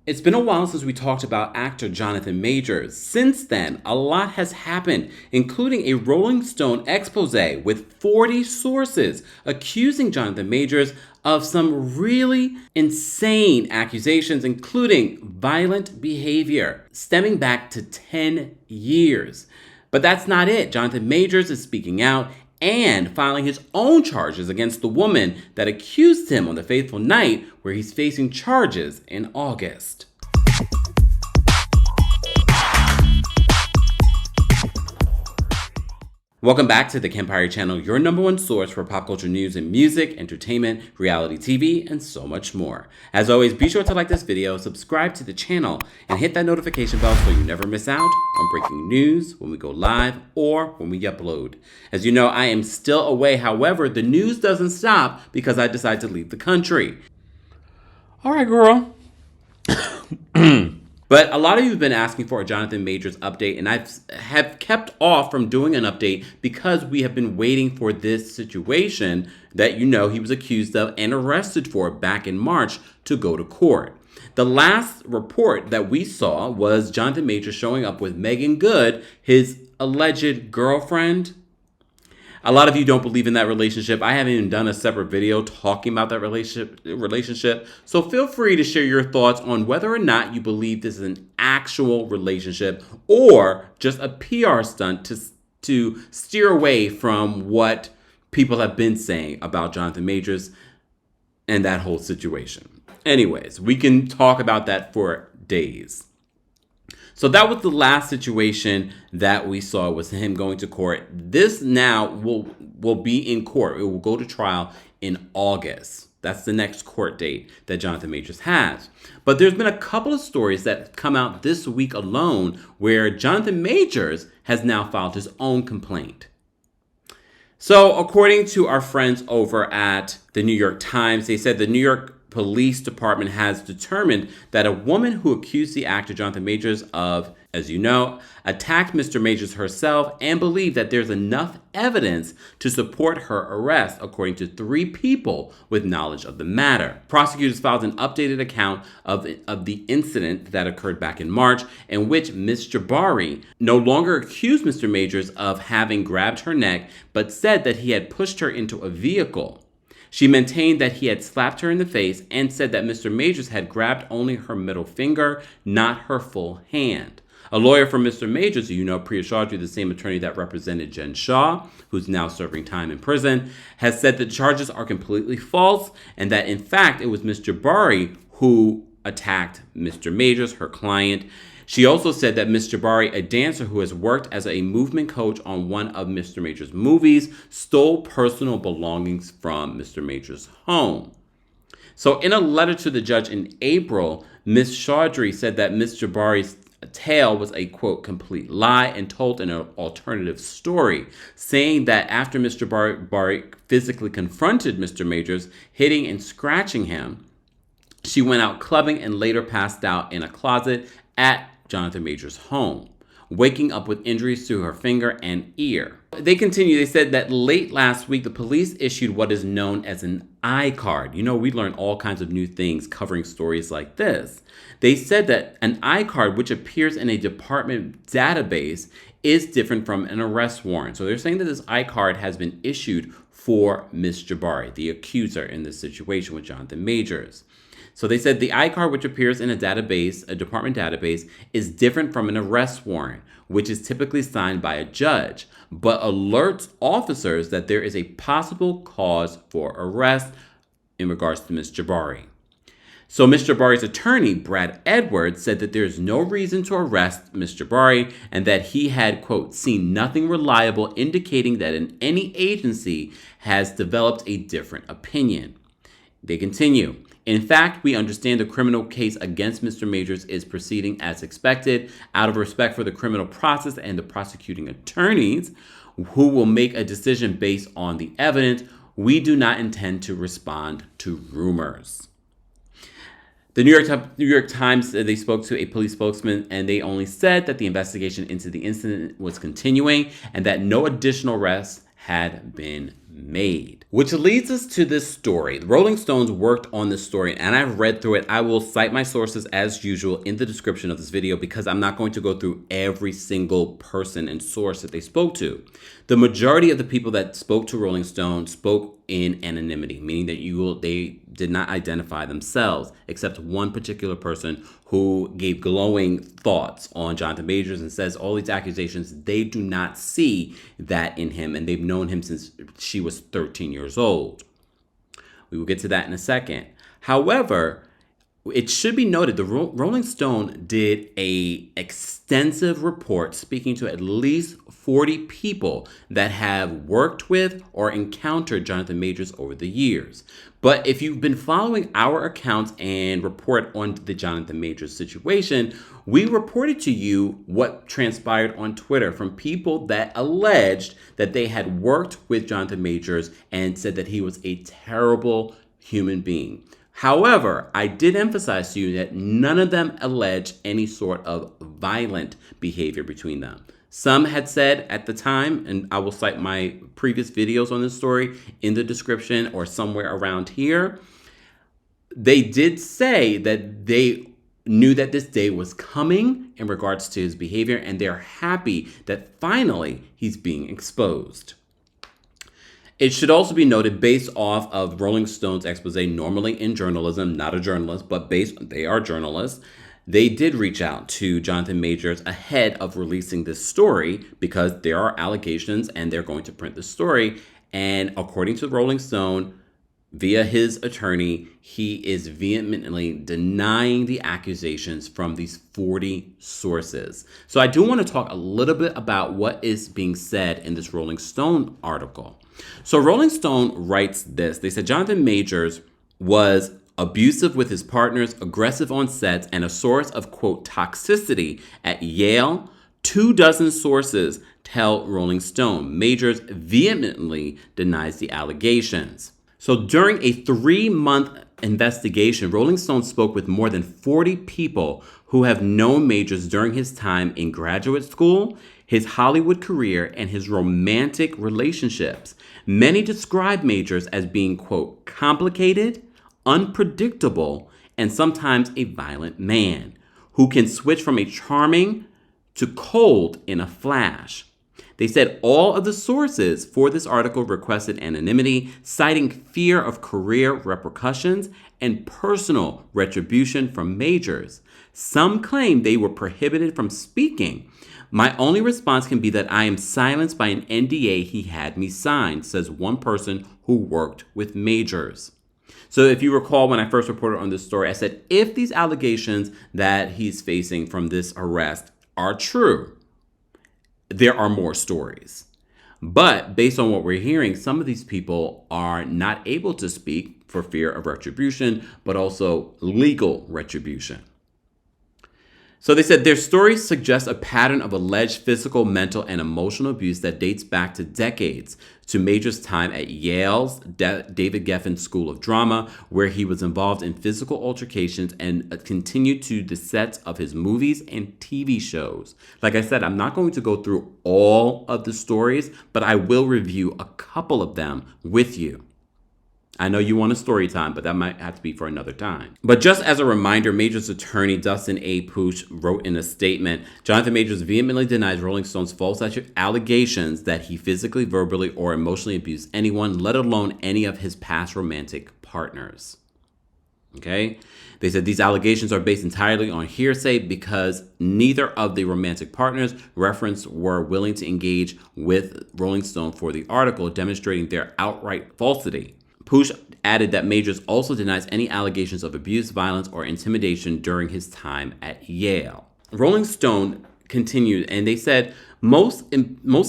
It's been a while since we talked about actor Jonathan Majors. Since then, a lot has happened, including a Rolling Stone expose with 40 sources accusing Jonathan Majors of some really insane accusations, including violent behavior stemming back to 10 years. But that's not it. Jonathan Majors is speaking out and filing his own charges against the woman that accused him on the fateful night, where he's facing charges in August. Welcome back to the Kempire channel, your number one source for pop culture news and music, entertainment, reality TV, and so much more. As always, be sure to like this video, subscribe to the channel, and hit that notification bell so you never miss out on breaking news when we go live or when we upload. As you know, I am still away. However, the news doesn't stop because I decided to leave the country. All right, girl. But a lot of you have been asking for a Jonathan Majors update, and I have kept off from doing an update because we have been waiting for this situation that he was accused of and arrested for back in March to go to court. The last report that we saw was Jonathan Majors showing up with Megan Good, his alleged girlfriend. A lot of you don't believe in that relationship. I haven't even done a separate video talking about that relationship. So feel free to share your thoughts on whether or not you believe this is an actual relationship or just a PR stunt to steer away from what people have been saying about Jonathan Majors and that whole situation. Anyways, we can talk about that for days. So that was the last situation that we saw, was him going to court. This now will be in court. It will go to trial in August. That's the next court date that Jonathan Majors has. But there's been a couple of stories that have come out this week alone where Jonathan Majors has now filed his own complaint. So according to our friends over at the New York Times, they said the New York Police Department has determined that a woman who accused the actor Jonathan Majors of, as you know, attacked Mr. Majors herself and believed that there's enough evidence to support her arrest, according to 3 people with knowledge of the matter. Prosecutors filed an updated account of the incident that occurred back in March, in which Ms. Jabari no longer accused Mr. Majors of having grabbed her neck, but said that he had pushed her into a vehicle. She maintained that he had slapped her in the face and said that Mr. Majors had grabbed only her middle finger, not her full hand. A lawyer for Mr. Majors, Priya Chaudhry, the same attorney that represented Jen Shah, who's now serving time in prison, has said the charges are completely false and that, in fact, it was Ms. Jabari who attacked Mr. Majors, her client. She also said that Ms. Jabari, a dancer who has worked as a movement coach on one of Mr. Majors' movies, stole personal belongings from Mr. Majors' home. So in a letter to the judge in April, Ms. Chaudhry said that Ms. Jabari's tale was a, quote, complete lie and told an alternative story, saying that after Ms. Jabari physically confronted Mr. Majors, hitting and scratching him, she went out clubbing and later passed out in a closet at Jonathan Majors' home, waking up with injuries to her finger and ear. They continue, they said that late last week, the police issued what is known as an I-card. We learn all kinds of new things covering stories like this. They said that an I-card, which appears in a department database, is different from an arrest warrant. So they're saying that this I-card has been issued for Ms. Jabari, the accuser in this situation with Jonathan Majors. So they said the I-card, which appears in a database, a department database, is different from an arrest warrant, which is typically signed by a judge, but alerts officers that there is a possible cause for arrest in regards to Ms. Jabari. So Ms. Jabari's attorney, Brad Edwards, said that there is no reason to arrest Ms. Jabari and that he had, quote, seen nothing reliable indicating that any agency has developed a different opinion. They continue. In fact, we understand the criminal case against Mr. Majors is proceeding as expected, out of respect for the criminal process and the prosecuting attorneys, who will make a decision based on the evidence. We do not intend to respond to rumors. The New York Times, they spoke to a police spokesman, and they only said that the investigation into the incident was continuing and that no additional arrests had been made. Which leads us to this story. The Rolling Stones worked on this story, and I've read through it. I will cite my sources as usual in the description of this video because I'm not going to go through every single person and source that they spoke to. The majority of the people that spoke to Rolling Stone spoke in anonymity, meaning that they did not identify themselves, except one particular person who gave glowing thoughts on Jonathan Majors and says all these accusations, they do not see that in him, and they've known him since she was 13 years old. We will get to that in a second. However, it should be noted the Rolling Stone did a extensive report speaking to at least 40 people that have worked with or encountered Jonathan Majors over the years. But if you've been following our accounts and report on the Jonathan Majors situation, we reported to you what transpired on Twitter from people that alleged that they had worked with Jonathan Majors and said that he was a terrible human being. However, I did emphasize to you that none of them alleged any sort of violent behavior between them. Some had said at the time, and I will cite my previous videos on this story in the description or somewhere around here, they did say that they knew that this day was coming in regards to his behavior, and they're happy that finally he's being exposed. It should also be noted, based off of Rolling Stone's expose, normally in journalism, not a journalist, but they are journalists, they did reach out to Jonathan Majors ahead of releasing this story because there are allegations and they're going to print the story. And according to Rolling Stone, via his attorney, he is vehemently denying the accusations from these 40 sources. So I do want to talk a little bit about what is being said in this Rolling Stone article. So Rolling Stone writes this. They said Jonathan Majors was abusive with his partners, aggressive on sets, and a source of, quote, toxicity at Yale. 24 sources tell Rolling Stone. Majors vehemently denies the allegations. So during a 3-month investigation, Rolling Stone spoke with more than 40 people who have known Majors during his time in graduate school, his Hollywood career, and his romantic relationships. Many describe Majors as being, quote, complicated, unpredictable, and sometimes a violent man who can switch from a charming to cold in a flash. They said all of the sources for this article requested anonymity, citing fear of career repercussions and personal retribution from Majors. Some claim they were prohibited from speaking. My only response can be that I am silenced by an NDA he had me sign, says one person who worked with Majors. So if you recall, when I first reported on this story, I said if these allegations that he's facing from this arrest are true, there are more stories. But based on what we're hearing, some of these people are not able to speak for fear of retribution, but also legal retribution. So they said their stories suggest a pattern of alleged physical, mental, and emotional abuse that dates back to decades, to Majors' time at Yale's David Geffen School of Drama, where he was involved in physical altercations and continued to the sets of his movies and TV shows. Like I said, I'm not going to go through all of the stories, but I will review a couple of them with you. I know you want a story time, but that might have to be for another time. But just as a reminder, Majors' attorney Dustin A. Pooch wrote in a statement, Jonathan Majors vehemently denies Rolling Stone's false allegations that he physically, verbally, or emotionally abused anyone, let alone any of his past romantic partners. Okay? They said these allegations are based entirely on hearsay because neither of the romantic partners referenced were willing to engage with Rolling Stone for the article, demonstrating their outright falsity. Pooch added that Majors also denies any allegations of abuse, violence, or intimidation during his time at Yale. Rolling Stone continued, and they said, most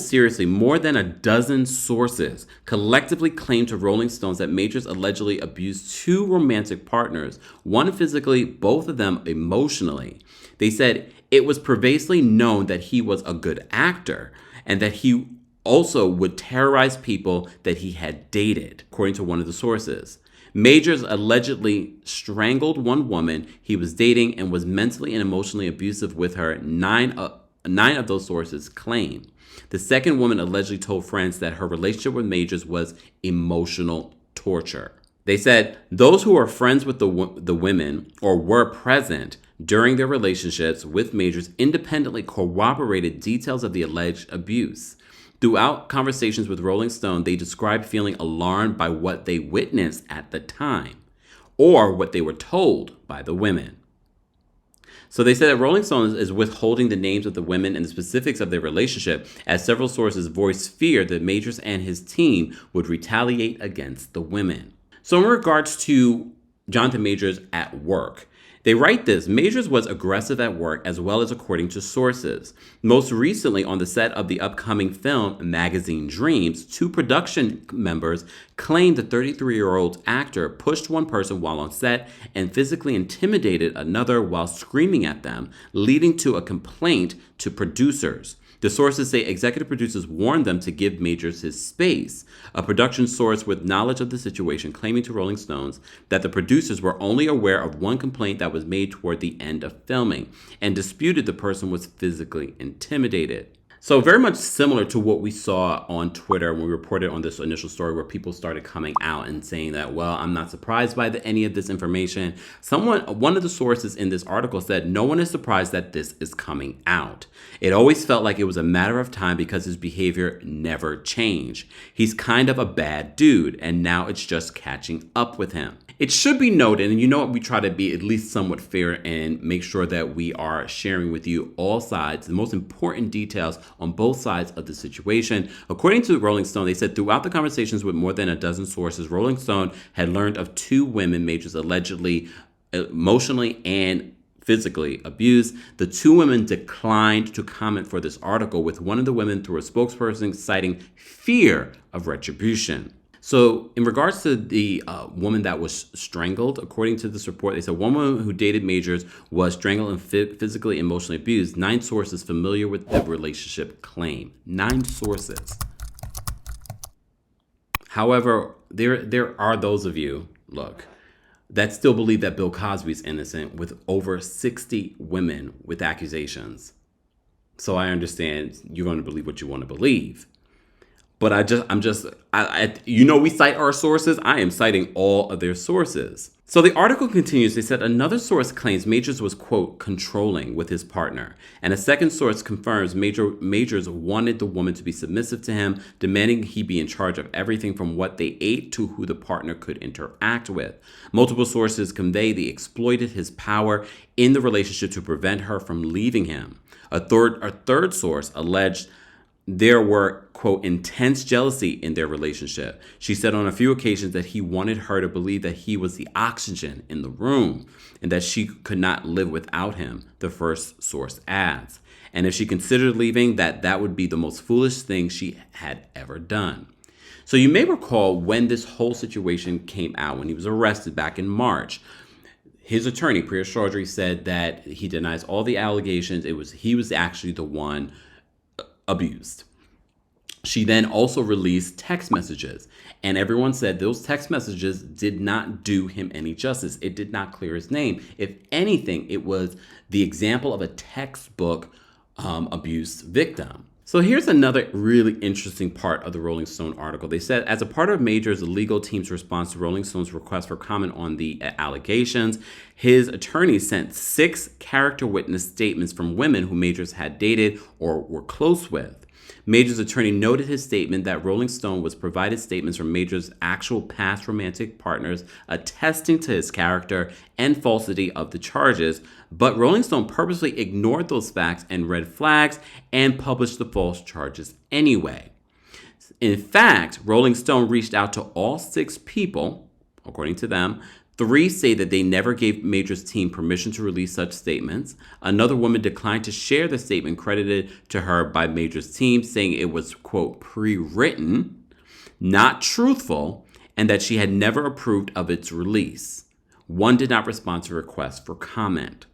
seriously, more than a dozen sources collectively claimed to Rolling Stones that Majors allegedly abused 2 romantic partners, one physically, both of them emotionally. They said it was pervasively known that he was a good actor and that he also would terrorize people that he had dated, according to one of the sources. Majors allegedly strangled one woman he was dating and was mentally and emotionally abusive with her 9 nine of those sources claim. The second woman allegedly told friends that her relationship with Majors was emotional torture. They said those who are friends with the women or were present during their relationships with Majors independently corroborated details of the alleged abuse. Throughout conversations with Rolling Stone, they described feeling alarmed by what they witnessed at the time or what they were told by the women. So they said that Rolling Stone is withholding the names of the women and the specifics of their relationship, as several sources voiced fear that Majors and his team would retaliate against the women. So in regards to Jonathan Majors at work, they write this: Majors was aggressive at work as well as according to sources. Most recently, on the set of the upcoming film Magazine Dreams, two production members claimed the 33-year-old actor pushed one person while on set and physically intimidated another while screaming at them, leading to a complaint to producers. The sources say executive producers warned them to give Majors his space. A production source with knowledge of the situation claiming to Rolling Stones that the producers were only aware of one complaint that was made toward the end of filming and disputed the person was physically intimidated. So very much similar to what we saw on Twitter when we reported on this initial story where people started coming out and saying that, well, I'm not surprised by any of this information. One of the sources in this article said, no one is surprised that this is coming out. It always felt like it was a matter of time because his behavior never changed. He's kind of a bad dude, and now it's just catching up with him. It should be noted, and you know what, we try to be at least somewhat fair and make sure that we are sharing with you all sides, the most important details on both sides of the situation. According to Rolling Stone, they said throughout the conversations with more than a dozen sources, Rolling Stone had learned of two women Majors allegedly emotionally and physically abused. The two women declined to comment for this article, with one of the women through a spokesperson citing fear of retribution. So in regards to the woman that was strangled, according to this report, they said one woman who dated Majors was strangled and physically, emotionally abused. 9 sources familiar with the relationship claim. 9 sources. However, there are those of you, look, that still believe that Bill Cosby is innocent, with over 60 women with accusations. So I understand you're going to believe what you want to believe. But we cite our sources. I am citing all of their sources. So the article continues. They said another source claims Majors was, quote, controlling with his partner. And a second source confirms Majors wanted the woman to be submissive to him, demanding he be in charge of everything from what they ate to who the partner could interact with. Multiple sources convey they exploited his power in the relationship to prevent her from leaving him. A third source alleged there were, quote, intense jealousy in their relationship. She said on a few occasions that he wanted her to believe that he was the oxygen in the room and that she could not live without him, the first source adds. And if she considered leaving, that would be the most foolish thing she had ever done. So you may recall when this whole situation came out, when he was arrested back in March, his attorney, Priya Chaudhry, said that he denies all the allegations. He was actually the one abused. She then also released text messages, and everyone said those text messages did not do him any justice. It did not clear his name. If anything, it was the example of a textbook abuse victim. So here's another really interesting part of the Rolling Stone article. They said, as a part of Majors' legal team's response to Rolling Stone's request for comment on the allegations, his attorney sent 6 character witness statements from women who Majors had dated or were close with. Majors' attorney noted his statement that Rolling Stone was provided statements from Majors' actual past romantic partners attesting to his character and falsity of the charges, but Rolling Stone purposely ignored those facts and red flags and published the false charges anyway. In fact, Rolling Stone reached out to all 6 people, according to them. 3 say that they never gave Majors' team permission to release such statements. Another woman declined to share the statement credited to her by Majors' team, saying it was, quote, pre-written, not truthful, and that she had never approved of its release. One did not respond to requests for comment.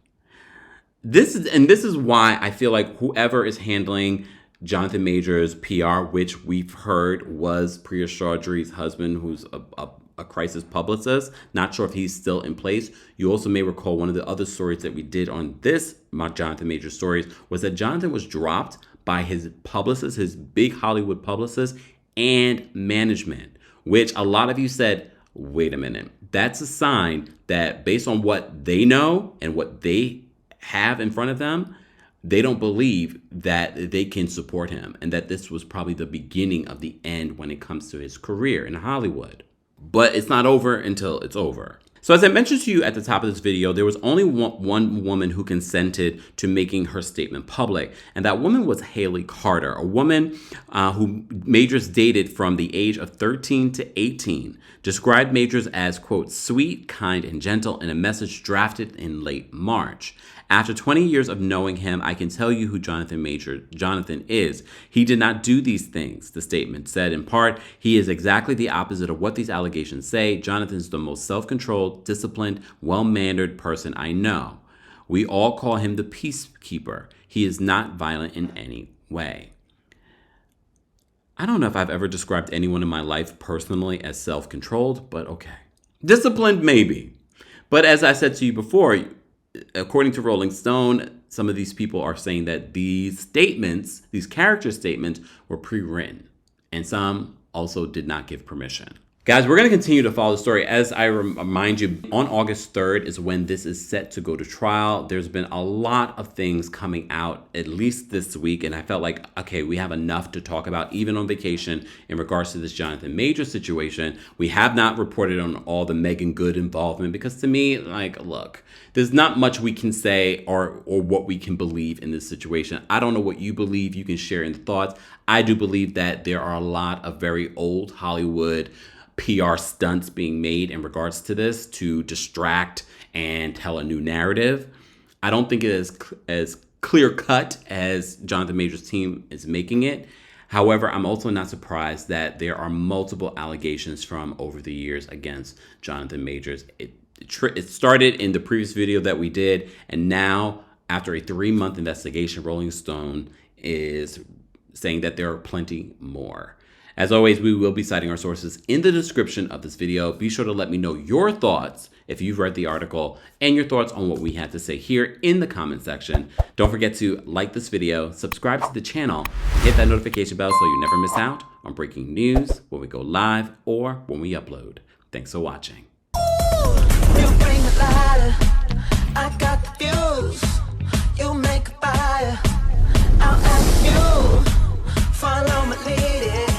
This is why I feel like whoever is handling Jonathan Majors' PR, which we've heard was Priya Chaudhry's husband, who's a a crisis publicist. Not sure if he's still in place. You also may recall one of the other stories that we did on this Jonathan Majors stories was that Jonathan was dropped by his publicist, his big Hollywood publicist, and management, which a lot of you said, wait a minute, that's a sign that based on what they know and what they have in front of them, they don't believe that they can support him, and that this was probably the beginning of the end when it comes to his career in Hollywood. But it's not over until it's over. So as I mentioned to you at the top of this video, there was only one woman who consented to making her statement public, and that woman was Haley Carter, a woman who Majors dated from the age of 13 to 18, described Majors as, quote, sweet, kind, and gentle in a message drafted in late March. After 20 years of knowing him, I can tell you who Jonathan is. He did not do these things, the statement said. In part, he is exactly the opposite of what these allegations say. Jonathan's the most self-controlled, disciplined, well-mannered person I know. We all call him the peacekeeper. He is not violent in any way. I don't know if I've ever described anyone in my life personally as self-controlled, but okay. Disciplined, maybe. But as I said to you before, according to Rolling Stone, some of these people are saying that these statements, these character statements, were pre-written, and some also did not give permission. Guys, we're going to continue to follow the story. As I remind you, on August 3rd is when this is set to go to trial. There's been a lot of things coming out, at least this week, and I felt like, okay, we have enough to talk about, even on vacation, in regards to this Jonathan Majors situation. We have not reported on all the Megan Good involvement, because to me, like, look, there's not much we can say or what we can believe in this situation. I don't know what you believe. You can share in the thoughts. I do believe that there are a lot of very old Hollywood PR stunts being made in regards to this to distract and tell a new narrative. I don't think it is as clear cut as Jonathan Majors' team is making it. However, I'm also not surprised that there are multiple allegations from over the years against Jonathan Majors. It started in the previous video that we did, and now after a 3-month investigation, Rolling Stone is saying that there are plenty more. As always, we will be citing our sources in the description of this video. Be sure to let me know your thoughts if you've read the article and your thoughts on what we had to say here in the comment section. Don't forget to like this video, subscribe to the channel, and hit that notification bell so you never miss out on breaking news when we go live or when we upload. Thanks for watching. You bring the lighter, I got the fuse. You make a fire, I'll ask you, follow my lead.